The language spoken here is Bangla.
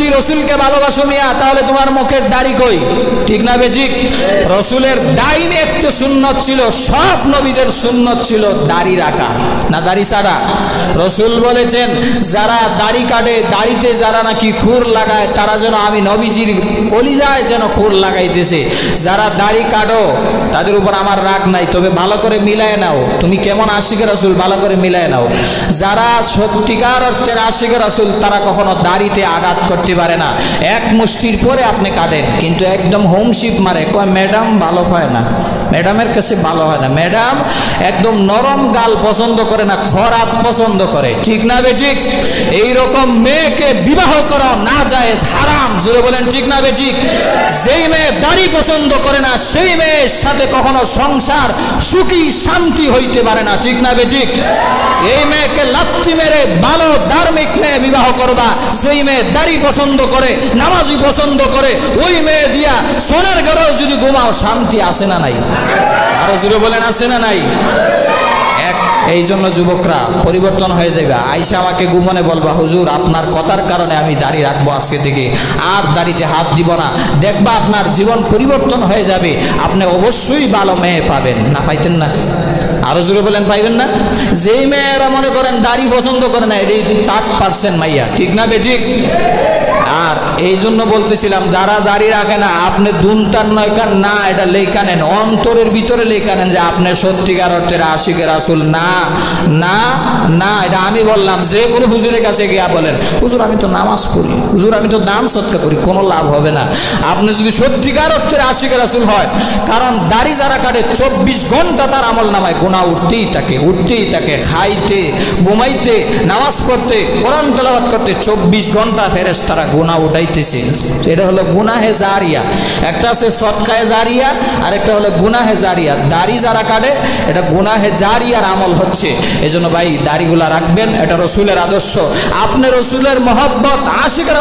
সত্যি রসুলকে ভালোবাসো মিয়া, তাহলে তোমার মুখের দাড়ি কই? ঠিক না বেঠিক? রসুলের ডাইনে একটু সুন্নত ছিল, সব নবীদের সুন্নত ছিল দাড়ি রাখা, না দাড়ি ছাড়া। রসুল বলেছেন যারা দাড়ি কাটে, দাড়িতে যারা নাকি খুর লাগায়, তারা যেন আমি নবীজির কলিজায় যেন খুর লাগাইতেছে। যারা দাড়ি কাটো তাদের উপর আমার রাগ নাই, তবে ভালো করে মিলায় নাও, তুমি কেমন আশিকে রাসূল ভালো করে মিলায় নাও। যারা সত্যিকার অর্থের আশিকে রাসূল তারা কখনো দাড়িতে আঘাত করতে পারে না। এক মুষ্টির পরে আপনি কাটেন, কিন্তু একদম হোমশিপ মারে, কয় ম্যাডাম ভালো হয় না, ম্যাডামের কাছে ভালো হয় না, ম্যাডাম একদম নরম গাল পছন্দ করে না, খরাব পছন্দ করে। ঠিক না বেঠিক? এইরকম মেয়েকে বিবাহ করা না জায়েজ, হারাম। জোরে বলেন ঠিক না বেঠিক? যেই মেয়ে দাড়ি পছন্দ করে না সেই মেয়ের সাথে কখনো সংসার সুখী শান্তি হইতে পারে না। ঠিক না বেঠিক? এই মেয়েকে লাথি মেরে ভালো ধার্মিক মেয়ে বিবাহ করবা, যেই মেয়ে দাড়ি পছন্দ করে, নামাজি পছন্দ করে, ওই মেয়ে দিয়া সোনার ঘরেও যদি ঘুমাও শান্তি আসে না নাই? আরো জোরে বলেন আসে না নাই? এই জন্য যুবকরা পরিবর্তন হয়ে যাবে। আয়েশা আমাকে গোপনে বলবা, হুজুর আপনার কথার কারণে আমি দাড়ি রাখবো আজকে থেকে, আর দাড়িতে হাত দিব না, দেখবা আপনার জীবন পরিবর্তন হয়ে যাবে, আপনি অবশ্যই ভালো মেয়ে পাবেন। না পাইতেন না? আরো জোরে বলেন পাইবেন না? যেই মেয়েরা মনে করেন দাড়ি পছন্দ করে না, এই 8% মাইয়া। ঠিক না বেঠিক? আর এই জন্য বলতেছিলাম, যারা দাড়ি রাখে না, আপনি দুনটার নয়কার না, এটা লেখা নেন, অন্তরের ভিতরে লেখা নেন যে আপনি সত্যিকার অর্থের আশিকে রাসূল না। না না, এটা আমি বললাম। যে কোনো হুজুরের কাছে গিয়া বলেন, হুজুর আমি তো নামাজ পড়ি, হুজুর আমি তো দান সদকা করি, কোনো লাভ হবে না আপনি যদি সত্যিকার অর্থের আশিকে রাসূল হয়। কারণ দাড়ি যারা কাটে 24 ঘন্টা তার আমল নামায় গুনাহ উঠতেই থাকে, খাইতে, ঘুমাইতে, নামাজ পড়তে, কোরআন তেলাওয়াত করতে 24 ঘন্টা ফেরেশতারা গুনাহ উঠাইতেছে। এটা হলো গুনাহে জারিয়া। একটা আছে সদকায়ে জারিয়া, আর একটা হলো গুনাহে জারিয়া। দাড়ি যারা কাটে এটা গুনাহে জারিয়ার আমল হচ্ছে। এজন্য ভাই দাড়িগুলা রাখবেন, এটা রসুলের আদর্শ। আপনি রসুলের মহব্বত, আশিক রাসূল